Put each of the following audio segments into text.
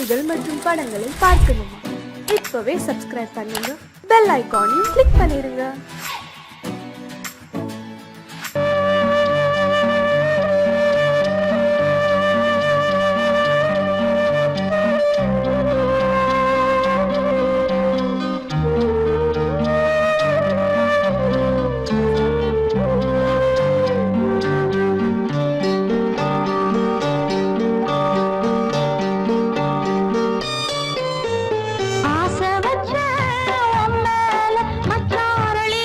செய்திகள் மற்றும் படங்களை பார்க்கணுமா? இப்பவே சப்ஸ்கிரைப் பண்ணுங்க, பெல் ஐகானையும் கிளிக் பண்ணிருங்க. ஆசை வச்ச உன் மேல மச்சாரளி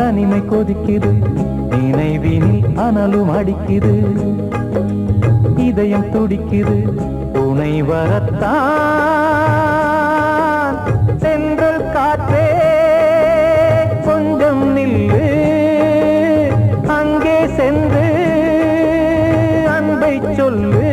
தனிமை கொதிக்குது நினைவினில் அனலும் அடிக்குது இதயம் துடிக்குது துணை வரத்தான் சென்றல் காற்றே கொஞ்சம் நில்லு அங்கே சென்று அன்பை சொல்லு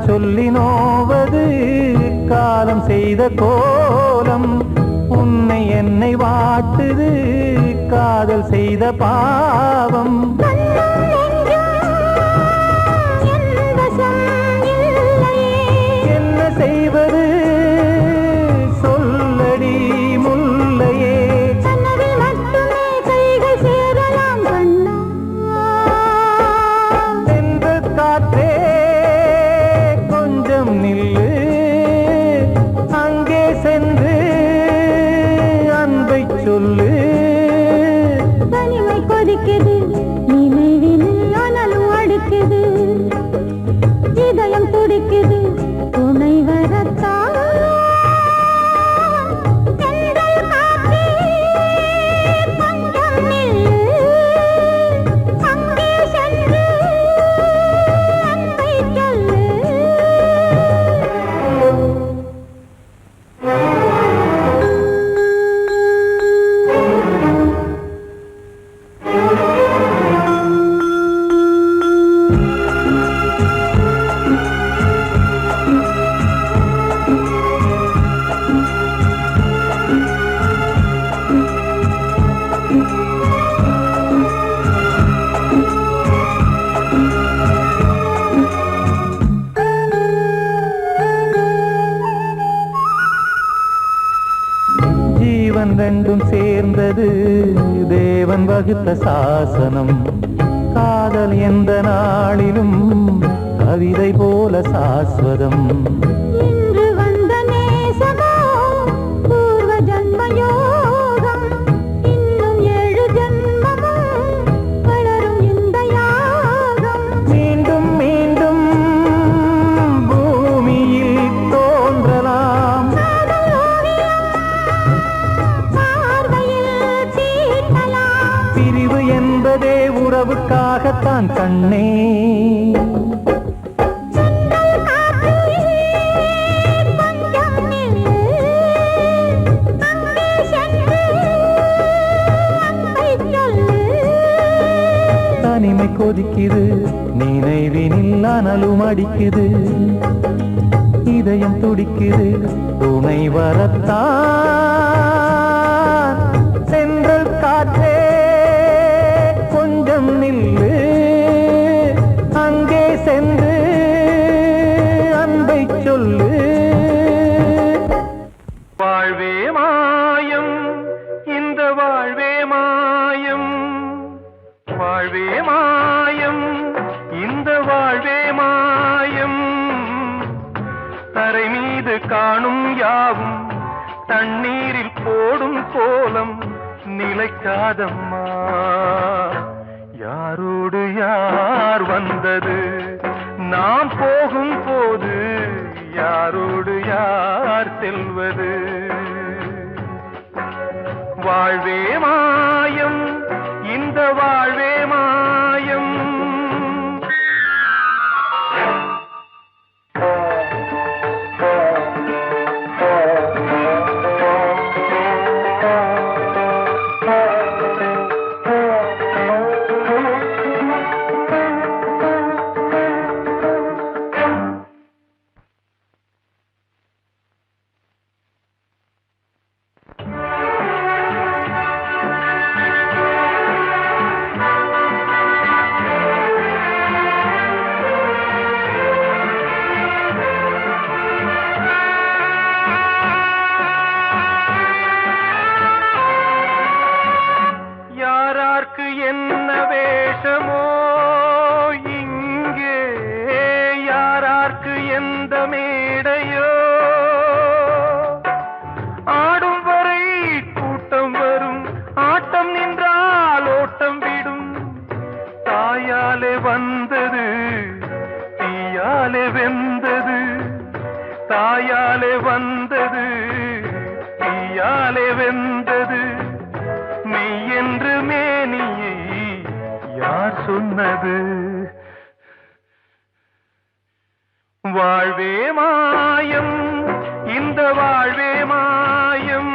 சொல்லி நோவது காலம் செய்த கோலம் உன்னை என்னை வாட்டுது காதல் செய்த பாவம் என்ன செய்வது சொல்லடி முல்லையே சென்று காற்றே நில்லு அங்கே சென்று அன்பை சொல்லு தனிமை கொதிக்குது நினைவில் அனலும் அடிக்குது இதயம் துடிக்குது துணை வரத்தான் ஜீவன் ரெண்டும் சேர்ந்தது தேவன் வகுத்த சாசனம் காதல் எந்த நாளிலும் கவிதை போல சாஸ்வதம் இன்று வந்த நேசமோ பூர்வ ஜன்மயோகம் இன்னும் 7 ஜன்மமும் வளரும் இந்த யாகம் மீண்டும் மீண்டும் பூமியில் தோன்றலாம் பிரிவு என்பதே உறவுக்காகத்தான் கண்ணே தனிமை கொதிக்குது நினைவினில் அனலும் அடிக்குது இதயம் துடிக்குது துணை வரத்தான் சென்றல் காற்றே கொஞ்சம் நில்லு அங்கே சென்று அன்பை சொல்லு வாழ்வே மாயம் இந்த வாழ்வே மாயம் வாழ்வே மாயம் இந்த வாழ்வே மாயம் தரை மீது காணும் யாவும் தண்ணீரில் போடும் கோலம் நிலைக்காதம்மா யாரோடு யார் வந்தது நாம் போகும் போது யாரோடு யார் செல்வது வாழ்வே மாயம் இந்த வாழ்வே மாயம் யார்க்கு எந்த மேடையோ ஆடும் வரை கூட்டம் வரும் ஆட்டம் நின்றால் ஓட்டம் விடும் தாயாலே வந்தது தீயாலே வெந்தது தாயாலே வந்தது தீயாலே வெந்தது மெய் என்று மேனியை யார் சொன்னது வாழ்வே மாயம் இந்த வாழ்வே மாயம்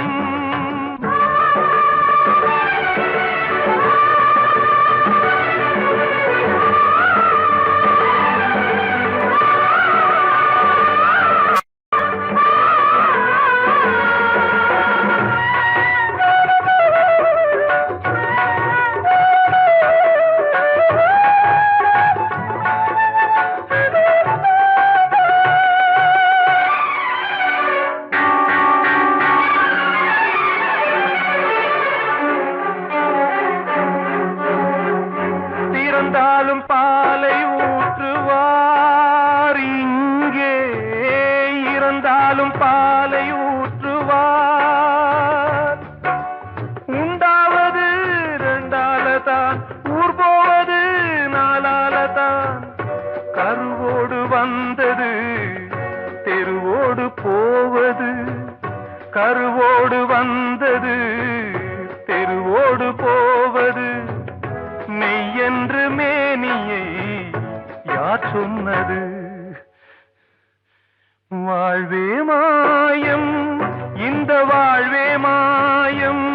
இறந்தாலும் பாலை ஊற்றுவார் இங்கே இறந்தாலும் பாலை ஊற்றுவார் உண்டாவது ரெண்டாலதான் ஊர் போவது நாலாலதான் கருவோடு வந்தது தெருவோடு போவது கருவோடு வந்தது தெருவோடு போவது மெய் என்று மேனியை யார் சொன்னது வாழ்வே மாயம் இந்த வாழ்வே மாயம்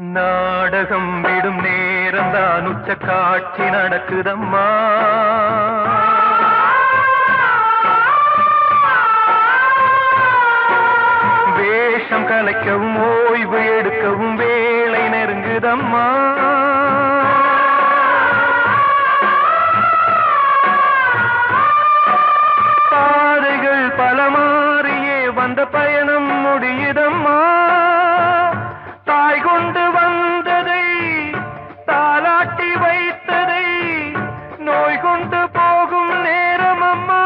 நாடகம் விடும் நேரம் தான் உச்ச காட்சி நடக்குதம்மா வேஷம் கலைக்கவும் ஓய்வு எடுக்கவும் வேளை நெருங்குதம்மா பாதைகள் பல மாறியே வந்த பயணம் முடியுதம்மா தாய் கொண்டு வந்ததை தாலாட்டி வைத்ததை நோய் கொண்டு போகும் நேரம் அம்மா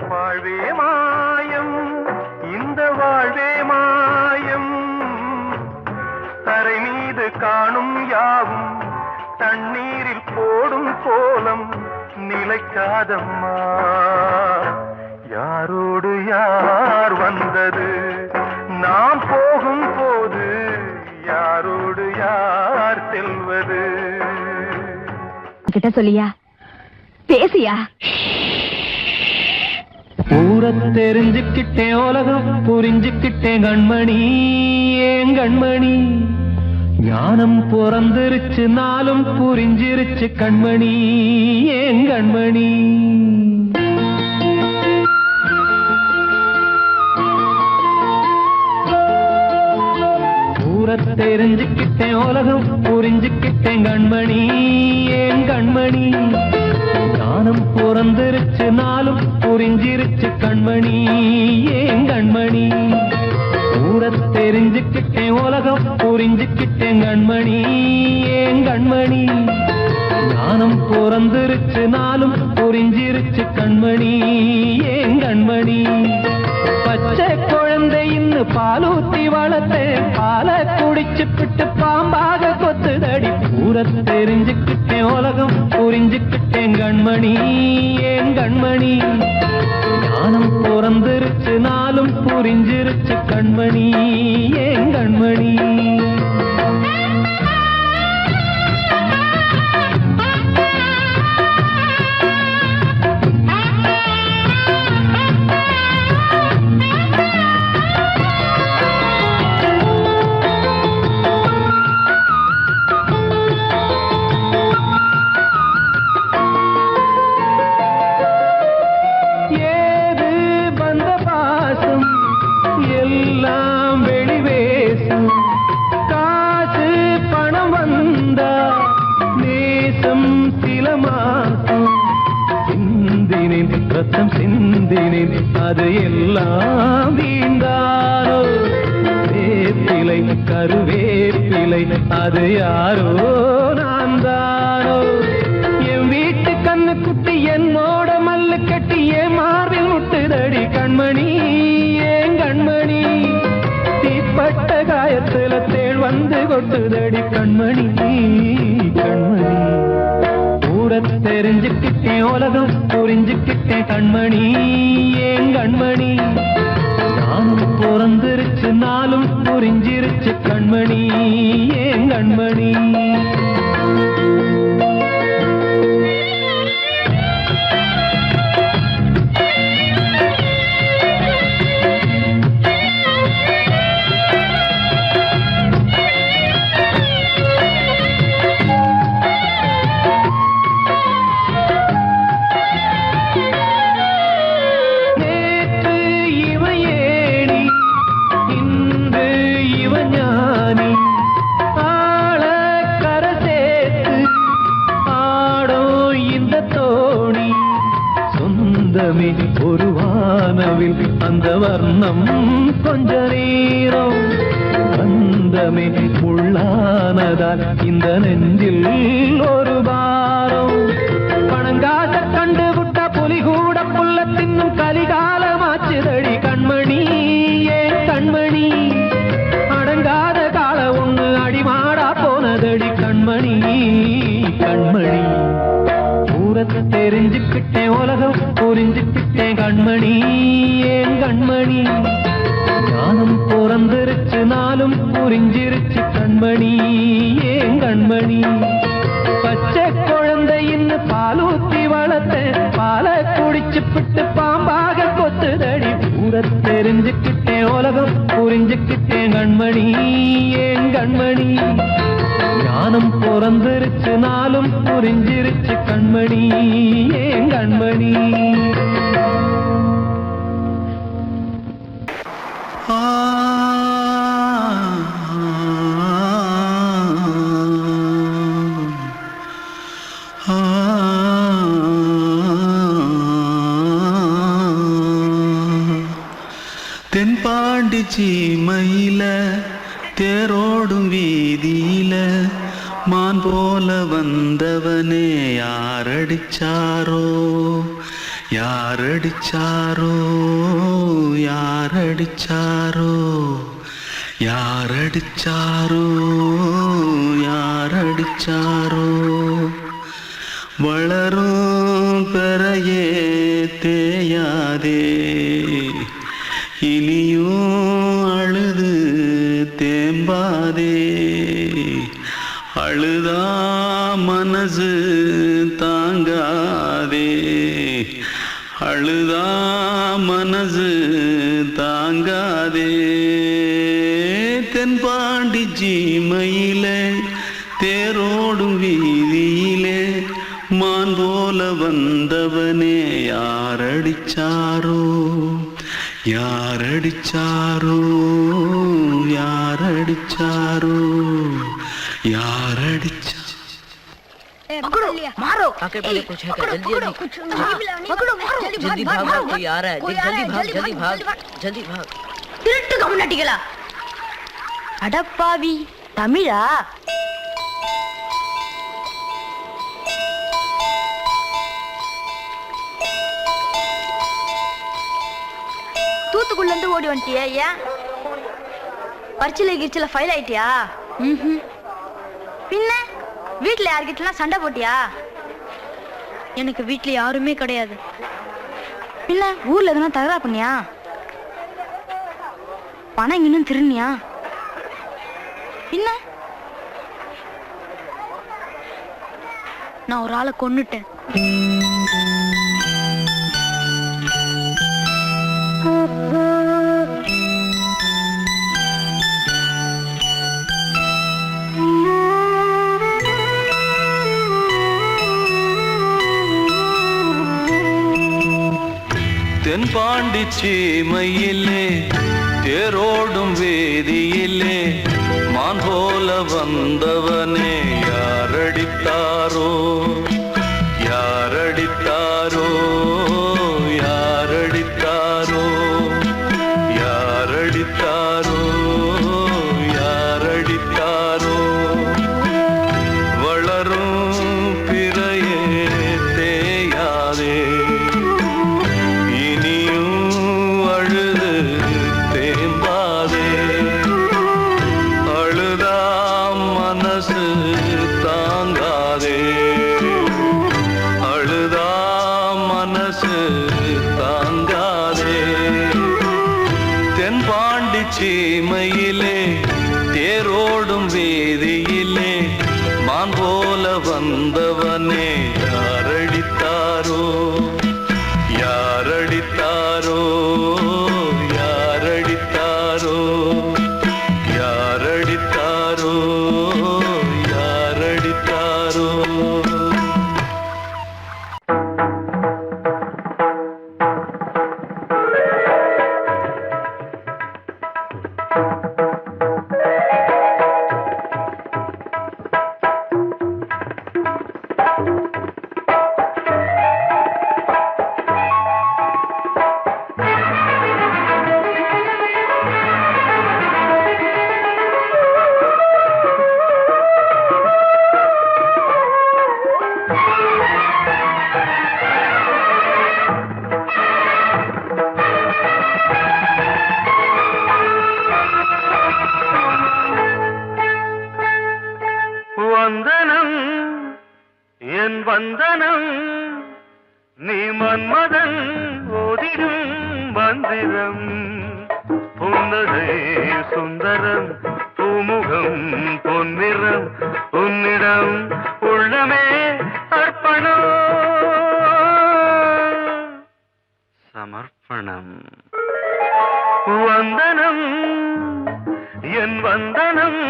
வாழ்வே மாயம் இந்த வாழ்வே மாயம் தரை மீது காணும் யாவும் தண்ணீரில் போடும் கோலம் நிலைக்காதம்மா யாரோடு யார் வந்தது நாம் போகும் போது யாரோடு யார் செல்வது கிட்ட சொல்லியா பேசியா தெரிஞ்சுக்கிட்டேன் உலகம் புரிஞ்சுக்கிட்டேன் கண்மணி ஏன் கண்மணி ஞானம் பிறந்திருச்சு நாளும் புரிஞ்சிருச்சு கண்மணி ஏன் கண்மணி தெரிஞ்சுக்கிட்டேன் உலகம் புரிஞ்சுக்கிட்டேன் கண்மணி ஏன் கண்மணி ஞானம் பிறந்திருச்சு நாளும் புரிஞ்சிருச்சு கண்மணி ஏன் கண்மணி தெரிஞ்சுக்கிட்டேன் உலகம் புரிஞ்சுக்கிட்டேன் கண்மணி ஏன் கண்மணி ஞானம் பிறந்திருச்சு நாளும் புரிஞ்சிருச்சு கண்மணி ஏன் கண்மணி பச்சை குழந்தை இன்னும் பாலூத்தி வளர்த்தேன் பாலை குடிச்சு பிட்டு பாம்பாக கொத்துதடி தெரிஞ்சுக்கிட்டேன் உலகம் புரிஞ்சுக்கிட்டேன் கண்மணி ஏன் கண்மணி ஞானம் பிறந்திருச்சு நாளும் புரிஞ்சிருச்சு கண்மணி ஏன் கண்மணி ரத்தம் சிந்தினேன் அது எல்லாம் வீண்டாரோ வேப்பிலை கருவேப்பிலை அது யாரோ நான் தானோ என் வீட்டு கண்ணு குட்டி என்னோட மல்லு கட்டி என் மார்பில் முட்டுதடி கண்மணி ஏன் கண்மணி தீப்பட்ட காயத்துல தேள் வந்து கொட்டுதடி கண்மணி கண்மணி தெரிஞ்சுக்கிட்டேன் உலகம் புரிஞ்சுக்கிட்டேன் கண்மணி ஏன் கண்மணி நானும் பிறந்திருச்சு நாளும் புரிஞ்சிருச்சு கண்மணி ஏன் கண்மணி ஒரு வானவில் அந்த வர்ணம் கொஞ்ச நேரம் வந்தமே முள்ளானதால் இந்த நெஞ்சில் ஒரு பாரம் பணங்காட்ட கண்டு விட்ட புலி கூட புல்ல தின்னும் கலிகாலமாச்சுதடி கண்மணி ஏன் கண்மணி அடங்காத கால ஒண்ணு அடிமாடா போனதடி கண்மணி கண்மணி தெரிஞ்சுக்கிட்டேன் உலகம் புரிஞ்சுக்கிட்டேன் கண்மணி ஏன் கண்மணி ஞானம் பிறந்திருச்சு நாளும் புரிஞ்சிருச்சு கண்மணி ஏன் கண்மணி பச்சை குழந்தை இன்னும் பாலூத்தி வளர்த்தேன் பாலை குடிச்சு பிட்டு பாம்பாக கொத்துதடி தெரிஞ்சுக்கிட்டேன் உலகம் புரிஞ்சுக்கிட்டேன் கண்மணி ஏன் கண்மணி ஞானம் பிறந்திருச்சு நாளும் புரிஞ்சிருச்சு கண்மணி ஏன் கண்மணி தென்பாண்டி சீமையில தேரோடும் வீதியில மான் போல வந்தவனே யாரடிச்சாரோ யாரடிச்சாரோ யாரடிச்சாரோ யாரடிச்சாரோ யாரடிச்சாரோ வளரும் பெறையே தேயாதே இனியும் அழுது தேம்பாதே அழுதா மனசு தாங்காதே அழுதா மனசு தாங்காதே தென்பாண்டி சீமையிலே தேரோடும் வீதியிலே மான் போல வந்தவனே யாரடிச்சாரோ யாரடிச்சாரோ யாரடிச்சாரோ யாரடிச்சா पकड़ो मारो आके पहले कुछ है क्या जल्दी जल्दी पकड़ो मारो जल्दी भाग भाग कोई आ रहा है देख जल्दी भाग जल्दी भाग திருட்டு கம்முனாட்டிகளா அடப்பாவி தமிழா தூத்துக்குள்ள இருந்து ஓடி வந்துட்டியா ஏன் பரிச்சையில கிரிச்சில ஃபைல் ஆயிட்டியா பின்ன வீட்டுல யார்கிட்டலாம் சண்டை போட்டியா எனக்கு வீட்டுல யாருமே கிடையாது பின்ன ஊர்ல எதுனா தகராறு பண்ணியா பணம் இன்னும் திருநியா பின்ன நான் ஒரு ஆளை கொன்னுட்டேன் தென்பாண்டி சீமையிலே தேரோடும் வேதியிலே மான் போல வந்தவனே யாரடித்தாரோ யாரடித்தாரோ யாரடித்தாரோ யாரடித்தாரோ யாரடித்தாரோ வளரும் பிறையே தேயாதே சீமையிலே தேரோடும் வேதியிலே மான் போல வந்தவனே யாரடித்தாரோ யாரடித்தாரோ யாரடித்தாரோ யாரடித்தாரோ யாரடித்தாரோ வந்தனம் என் வந்தனம் நீ மன்மதன் ஓதிடும் மந்திரம் புன்னகை சுந்தரம் பூமுகம் பொன்னிறம் உன்னிடம் உள்ளமே அர்ப்பணம் சமர்ப்பணம் வந்தனம் என் வந்தனம்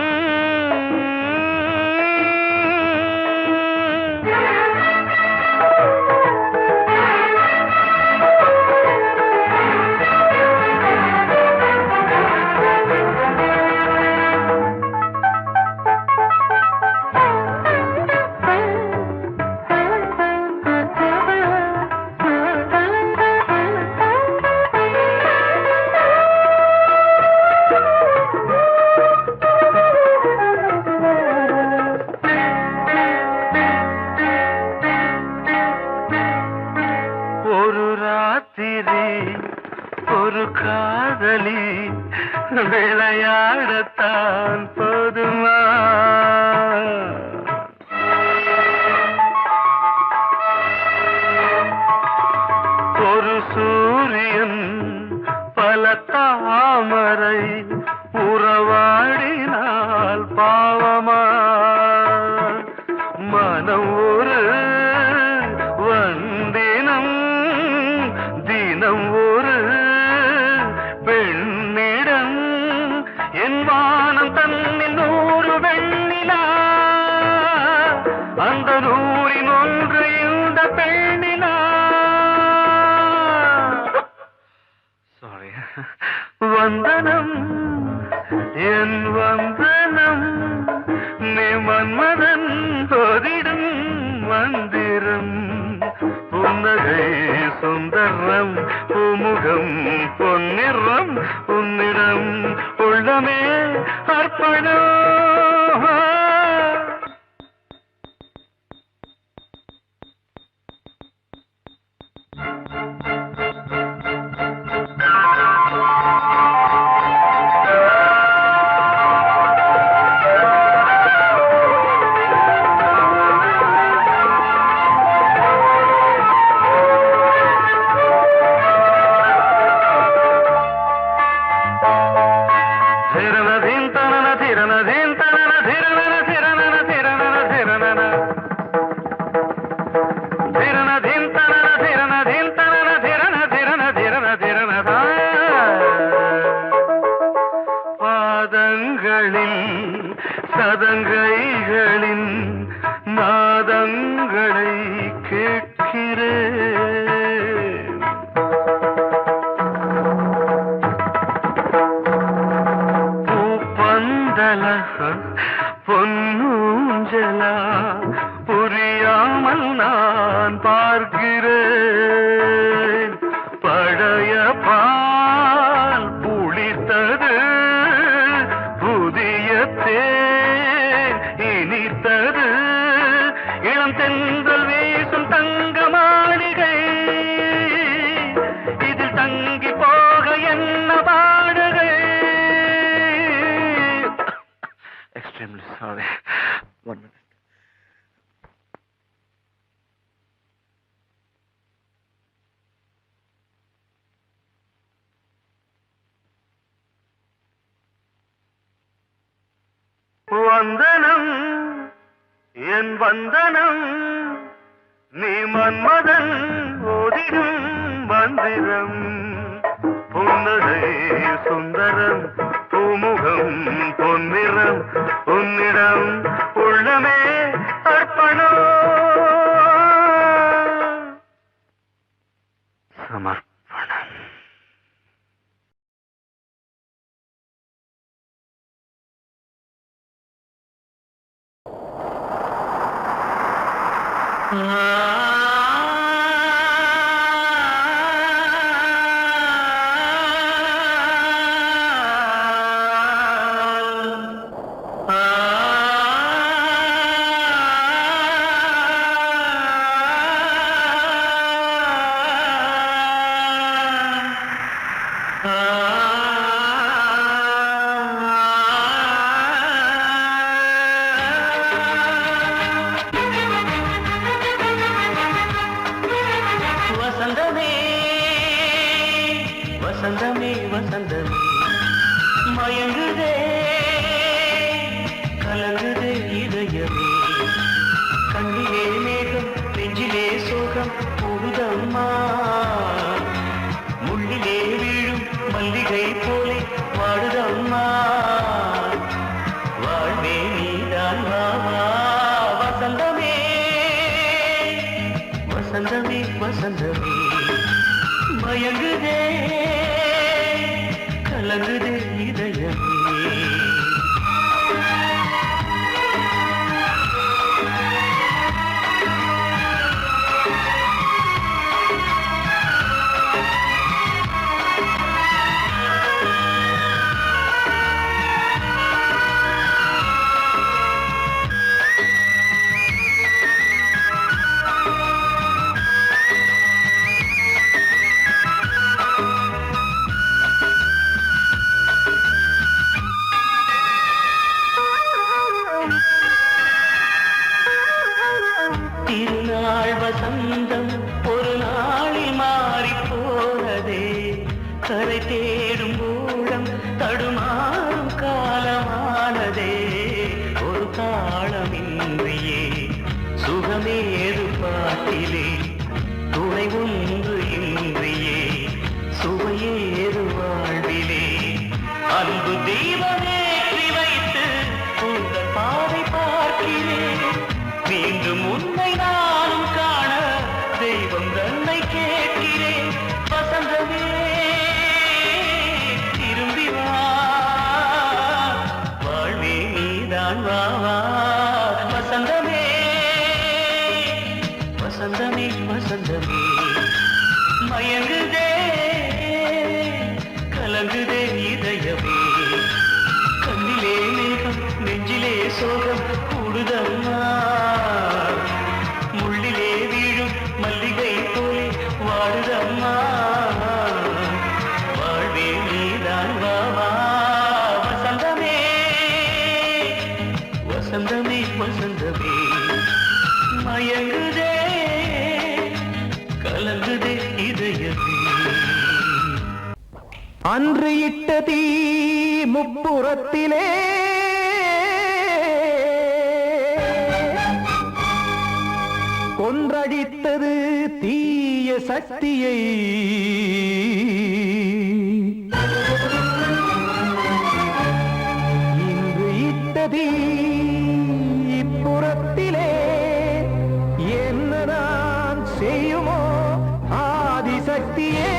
ஒரு காதலி விளையாடத்தான் போதுமா ஒரு சூரியன் பல தாமரை உறவாடினால் பாவமா மனம் ஒரு வந்தினம் தினம் ஒரு சுந்தரம் பூமுகம் பொன்னிறம் உன்னிடம் உள்ளமே அர்ப்பணம். சதங்கைகளின் நாதங்களை கேட்கிறேன். பூப்பந்தல பொன்னூஞ்சலா புரியாமல் நான் பார்க்கிறேன். பழைய பால் புளித்தது, புதிய தேன் இனித்தது, இளம் தென்றல் வீசும் தங்க மாளிகை, இதில் தங்கி போக என்ன பாடுகை. Extremely sorry. 1 minute. வந்தனம் என் வந்தனம், நீ மன்மதன் ஓதிடும் மந்திரம். புன்னகை சுந்தரம் பூமுகம் பொன்னிறம் உன்னிடம் உள்ளமே அர்ப்பணம். சமர்ப்பணம். வசந்தமே வசந்தமே வசந்தமே மயங்குதே கலங்குதே இதயமே. கண்ணிலே மேகம் நெஞ்சிலே சோகம் போகுதம்மா. முள்ளிலே வீழும் மல்லிகை போலே வாடுதம்மா. வாழ்வே நீதான் வாவா. வசந்தமே வசந்தமே வசந்தமே மயங்குதே கலங்குதே இதயமே. திருநாள் வசந்தம் ஒரு நாளில் மாறி போனதே. கரை தேடும் ஊழம் தடுமாறும் காலமானதே. ஒரு தாளமின்றியே சுகமேது பாட்டிலே, துணை ஒன்று இன்றியே சுவையேது வாழ்விலே. அன்பு தெய்வமேற்றி வைத்து உங்கள் பாதை பார்க்கிறேன். மீண்டும் உன்னை நானும் காண தெய்வம் தன்னை கேட்கிறேன். வசந்தமே திரும்பி வா, வாழ்வே நீதான் வா வா. வசந்தமே வசந்தமே வசந்தமே பாடுதம்மா வாழ்வில் நீதான் வாவா வசந்தமே வசந்தமே வசந்தமே மயங்குதே கலங்குதே இதயமே அன்று இட்ட தீ முப்புறத்திலே கொன்றடித்தது தீய சக்தியை இன்று இட்ட தீ இப்புறத்திலே என்னதான் செய்யுமோ ஆதிசக்தியே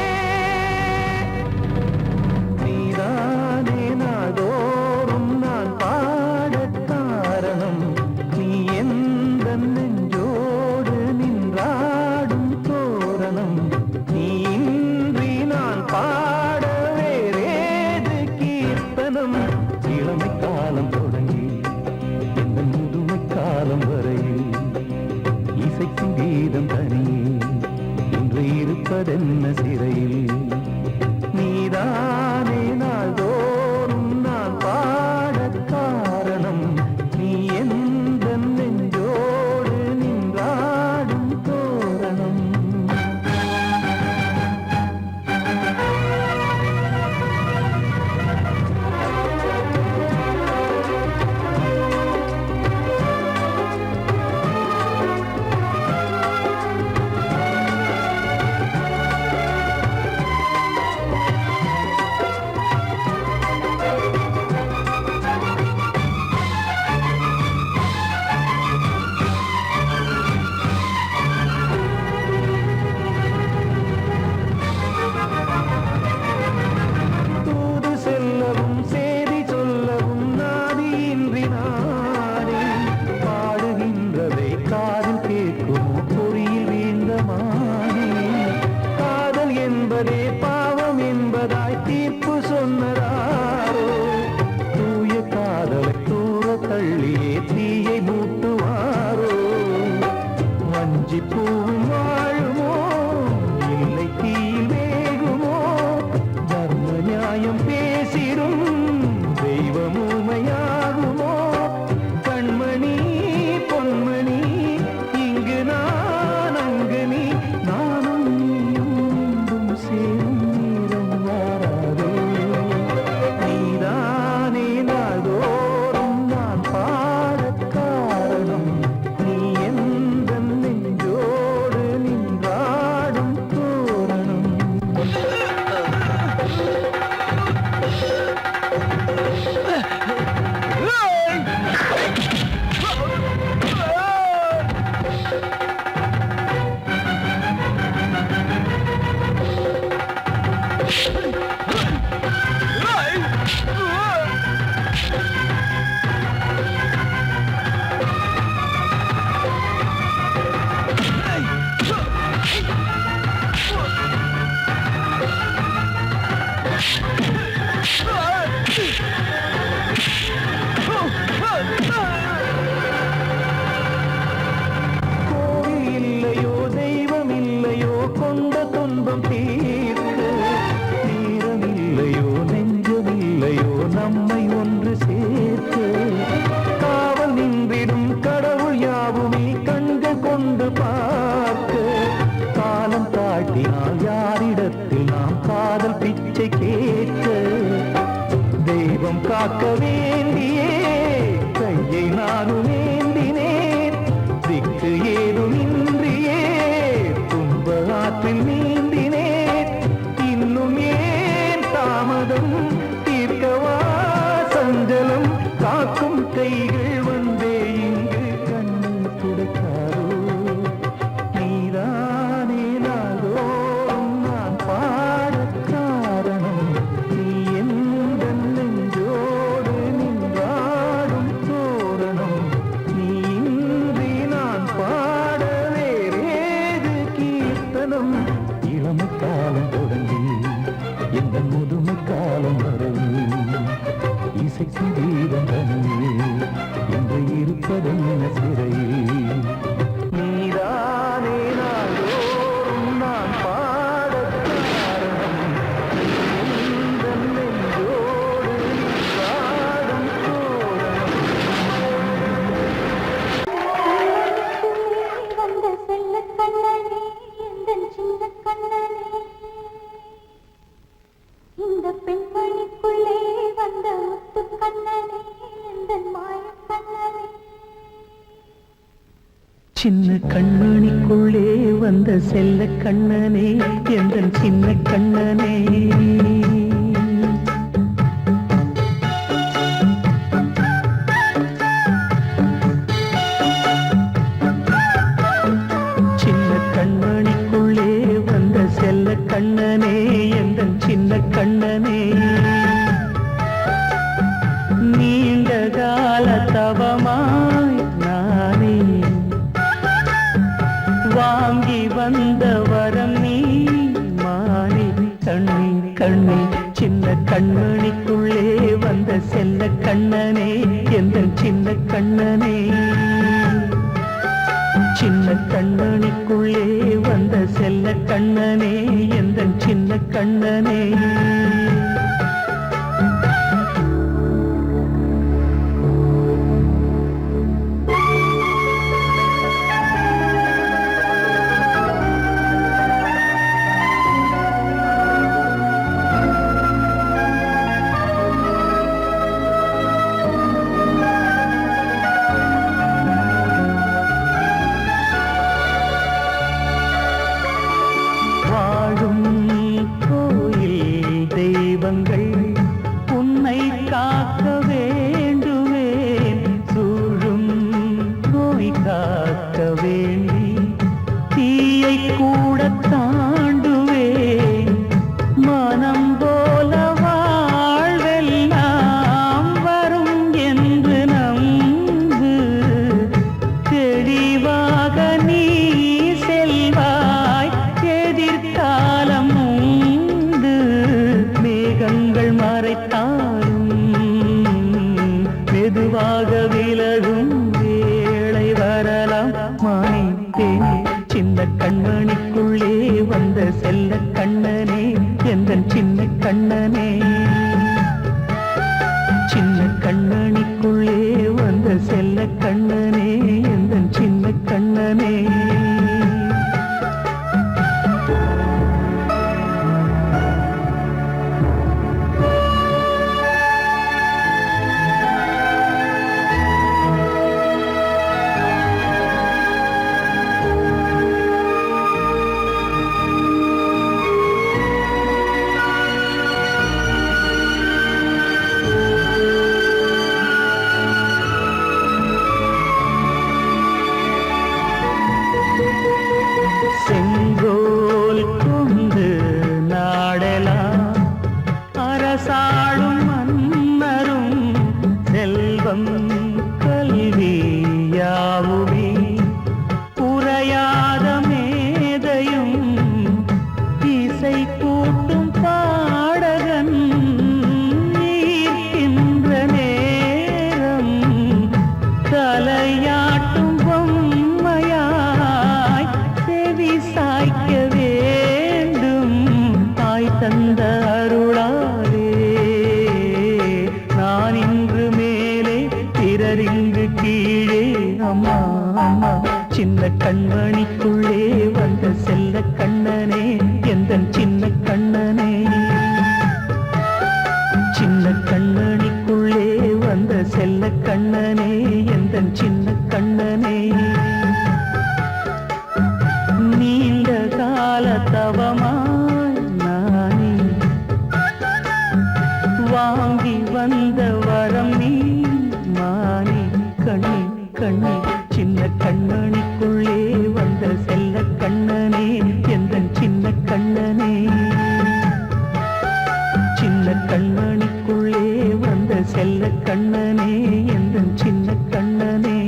நீதானே நாடோறும் நான் பாடக் காரணம் நீ எந்த நெஞ்சோடு நின்றாடும் தோரணம் நீ இன்றி நான் பாட வேறேது கீர்த்தனம் இளமை காலம் தொடங்கி இந்த முதுமை காலம் வரையில் இசைக்கும் கீதம் தனியே இன்று இருப்பதென்ன சிறையில் நீதானே நாள்தோறும் நான் பாடக் காரணம் நீ எந்த நெஞ்சோடு நின்றாடும் தோரணம் தூது செல்லவும் சேதி சொல்லவும் நாதியின்றி நானே பாடுகின்றதை காதில் கேட்குமோ பொறியில் வீழ்ந்த மானே காதல் என்பதே பாவம் என்பதாய் தீர்ப்பு சொன்னதாரோ தூய காதலை தூர தள்ளியே தீயை மூட்டுவாரோ வஞ்சி பூவும் வாழுமோ இல்லை தீயில் வேகுமோ தர்ம நியாயம் பேசிடும் தெய்வம் ஊமையாகுமோ கண்மணி பொன்மணி இங்கு நான் அங்கு நீ நானும் நீயும் மீண்டும் சேரும் நேரம் வாராதோ நீதானே நாள்தோறும் நான் பாடக் காரணம் நீ எந்த நெஞ்சோடு நின்றாடும் தோரணம் கோவில் இல்லையோ தெய்வம் இல்லையோ கொண்ட துன்பம் தீர்க்க நேரம் இல்லையோ நெஞ்சம் இல்லையோ நம்மை ஒன்று சேர்க்க காவல் நின்றிடும் கடவுள் யாவுமே கண்கள் கொண்டு பார்க்க காலம் தாட்டினால் யாரிடத்தில் நாம் காதல் பிச்சை கேட்க தெய்வம் காக்க வேண்டியே கையை நானும் ஏந்தினேன் திக்கு ஏதும் இன்றியே துன்ப ஆற்றில் நீந்தினேன் இன்னும் ஏன் தாமதம் தீர்க்கவா சஞ்சலம் காக்கும் கைகள் வந்தே இங்கு கண்ணீர் துடைக்காரோ நீதானே நாள்தோறும் நான் பாடக் காரணம் நீ எந்த நெஞ்சோடு நின்றாடும் தோரணம் நீ இன்றி நான் பாட வேறேது கீர்த்தனம் இளமை காலம் தொடங்கி எந்த முதுமை காலம் வரையில் இசைக்கும் கீதம் தனியே இன்று இருப்பதென்ன சிறையில் நீதானே நாள்தோறும் நான் சின்ன கண்மணிக்குள்ளே வந்த செல்ல கண்ணனே எந்தன் சின்ன கண்ணனே சின்ன கண்மணிக்குள்ளே வந்த செல்ல கண்ணனே எந்தன் சின்ன கண்ணனே நீண்ட கால தவமாய் நானே வாங்கி வந்த வரம் நீ மாறி கண்ணே கண்ணே சின்ன கண்மணிக்குள்ளே வந்த செல்ல கண்ணனே எந்தன் சின்ன கண்ணனே சின்ன கண்மணிக்குள்ளே வந்த செல்ல கண்ணனே எந்தன் சின்ன கண்ணனே உன்னை காக்க வேண்டுவேன் சூழும் நோய் காக்க வேண்டி தீயை கூட தாண்டுவேன் மனம் போல வாழ்வெல்லாம் வரும் என்று நம்பு தெளிவாக நீ செல்வாய் எதிர்காலம் மேகங்கள் மறைத்தாலும் மெதுவாக விலகும் வேளை வரலாம் மாய்த்தேனே சின்ன கண்மணிக்குள்ளே வந்த செல்ல கண்ணனே எந்தன் சின்ன கண்ணனே சின்ன கண்மணிக்குள்ளே வந்த செல்ல கண்ணனே எந்தன் சின்ன கண்ணனே செங்கோல் கொண்டு நாடலாம் அரசாளும் மன்னரும் செல்வம் கல்வி யாவுமே உரையாத மேதையும் இசை கூட்டும் பாடகன் ஈர்க்கின்ற நேரம் தலையாட்டும் பொம்மையாய் செவி சாய்க்க வேண்டும் தாய் தந்த அருளாலே நான் இன்று மேலே பிறர் இங்கு கீழே அம்மா அம்மா சின்ன கண்மணிக்குள்ளே வந்த செல்ல கண்ணனே எந்தன் சின்ன கண்ணனே சின்ன கண்மணிக்குள்ளே வந்த செல்ல கண்ணனே எந்தன் சின்ன கண்ணனே நீண்ட கால தவமாய் நானே வாங்கி வந்த வரம் நீ மாறி கண்ணே கண்ணே சின்ன கண்மணிக்குள்ளே வந்த செல்ல கண்ணனே எந்தன் சின்ன கண்ணனே சின்ன கண்மணிக்குள்ளே வந்த செல்ல கண்ணனே எந்தன் சின்ன கண்ணனே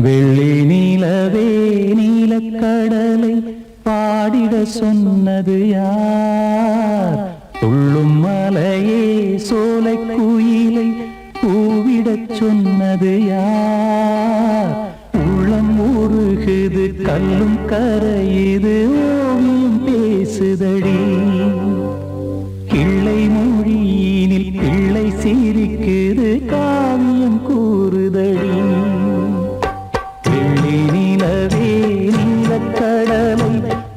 வெள்ளி நீலவே நீலக்கடலை பாடிட சொன்னது யார் துள்ளும் மலையே சோலை குயிலை கூவிடச் சொன்னது யார் உள்ளம் உருகுது கல்லும் கரையுது ஓவியம் பேசுதடி கிள்ளை மொழியினில் பிள்ளை சிரிக்குது காவியம் கூறுதடி வெள்ளி நிலவே நீலக்கடலை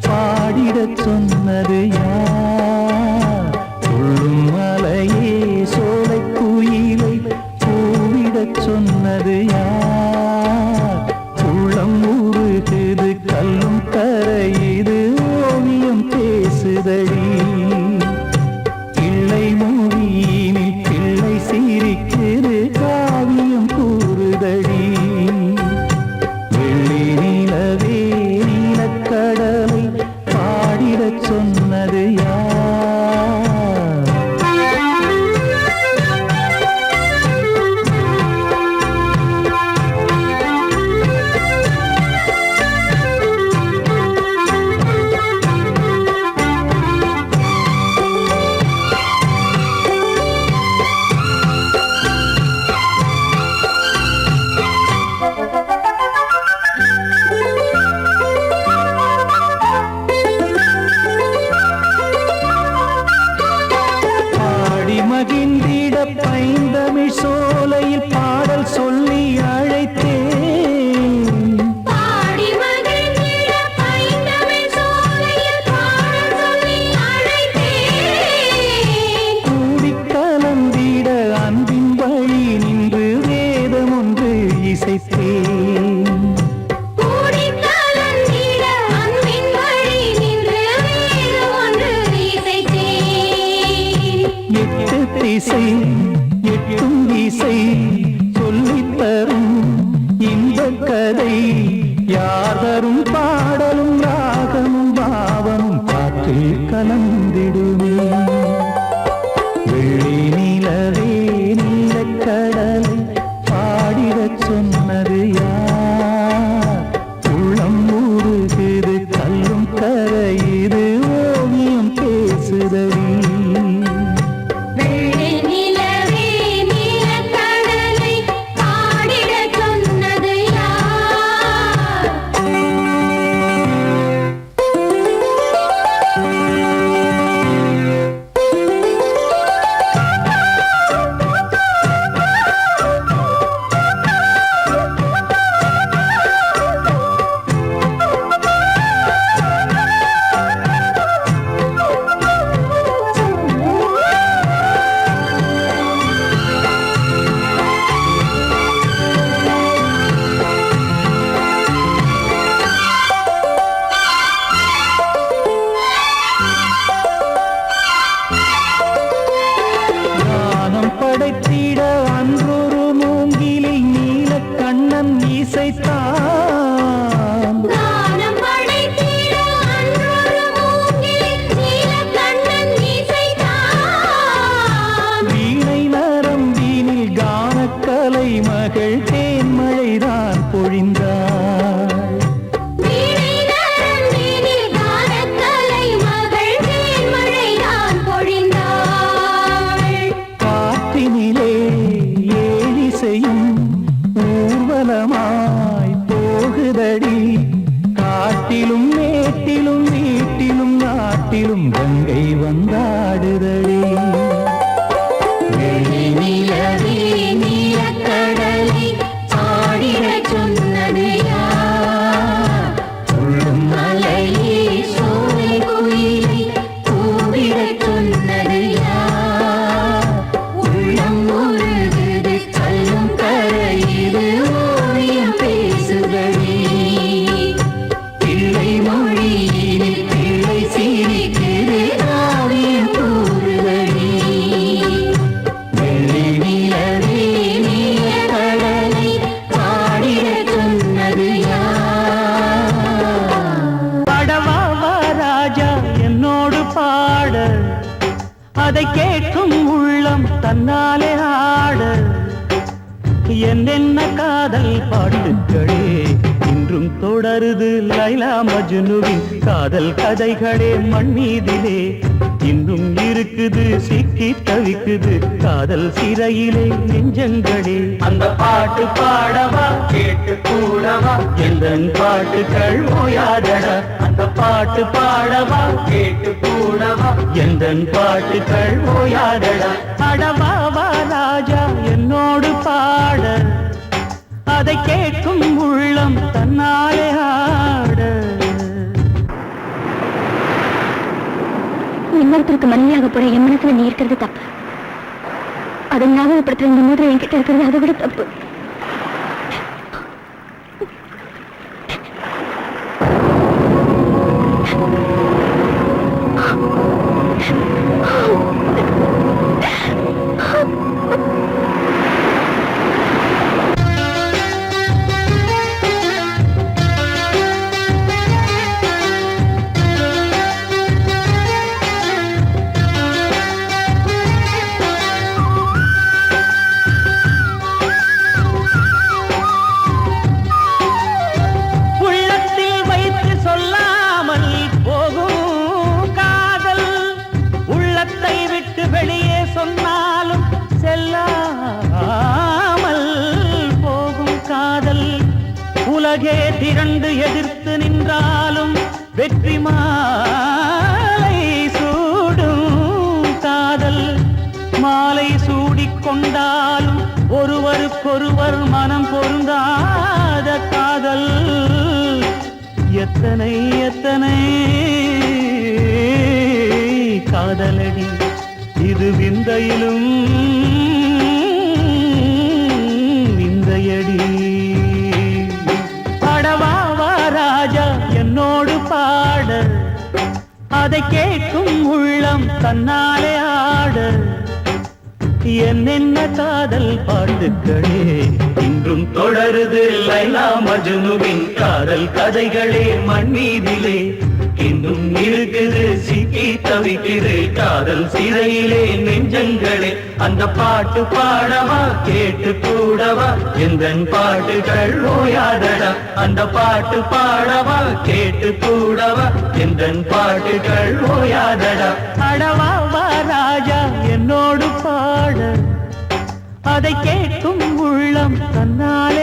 பாடிடச் சொன்னது யார் துள்ளும் மலையே சோலை குயிலை கூவிடச் சொன்னது திசை எட்டும் இசை சொல்லித் தரும் இன்பக் கதை யார் தரும் பாடலும் ராகமும் பாவமும் காற்றில் கலந்திடுமே வெள்ளி நிலவே நீலக்கடலை பாடிடச் சொன்னது யார் உள்ளம் ஊறுகிறது கல்லும் கரையுது ஓவியம் பேசுதடி படைத்திட அன்றொரு மூங்கிலில் நீலக்கண்ணன் இசைத்தான் வீணை நரம்பினில் கானக்கலை மகள் தேன்மழைதான் பொழிந்தாள் ஊர்வலமாய் போகுதடி காட்டிலும் மேட்டிலும் வீட்டிலும் நாட்டிலும் கங்கை வந்தாடுதடி நீலக்கடலை பாடிடச் சொன்னது யார் உள்ளும் மலையே சோலை குயிலை கூவிடச் சொன்னது யார் உள்ளம் உருகுது கல்லும் கரையுது ஓவியம் பேசுதடி பிள்ளை மொழியினில் பிள்ளை சிரிக்குது ஓவியம் கூறுதடி வெள்ளி நிலவே நீலக்கடலை பாடிடச் சொன்னது யார் படவாவா ராஜா என்னோடு பாட அதை கேட்கும் உள்ளம் தன்னாலே ஆட என்னென்ன காதல் பாட்டுக்களே இன்றும் தொடருது லைலா மஜ்னுவின் காதல் கதைகளே மண் மீதிலே இன்னும் இருக்குது சிக்கி தவிக்குது காதல் சிறையிலே நெஞ்சங்களே அந்த பாட்டு பாடவா கேட்டு கூடவா எந்தன் பாட்டுகள் ஓயாதடா அந்த பாட்டு பாடவா கேட்டு கூடவா எந்தன் பாட்டுகள் ஓயாதடா அடவாவா ராஜா என்னோடு பாட அதை கேட்கும் உள்ளம் தன்னாலே ஆட இன்னொருத்தருக்கு மனைவியாக போற என் மனசுல நீ இருக்கிறது தப்பு அதை ஞாபகப்படுத்துற இந்த மோதிரம் என்கிட்ட இருக்கிறது அதை விட தப்பு உலகே திரண்டு எதிர்த்து நின்றாலும் வெற்றி மாலை சூடும் காதல் மாலை சூடிக்கொண்டாலும் ஒருவருக்கொருவர் மனம் பொருந்தாத காதல் எத்தனை எத்தனை காதலடி இது விந்தையிலும் விந்தையடி படவாவா ராஜா என்னோடு பாட அதை கேட்கும் உள்ளம் தன்னாலே ஆட என்னென்ன காதல் பாட்டுக்களே இன்றும் தொடருது லைலா மஜ்னுவின் காதல் கதைகளே மண் மீதிலே இன்னும் இருக்குது சிக்கி தவிக்குது காதல் சிறையிலே நெஞ்சங்களே அந்த பாட்டு பாடவா கேட்டு கூடவா எந்தன் பாட்டுகள் ஓயாதடா அந்த பாட்டு பாடவா கேட்டு கூடவா எந்தன் பாட்டுகள் ஓயாதடா அடவா வா ராஜா என்னோடு பாட அதை கேட்கும் உள்ளம் தன்னாலே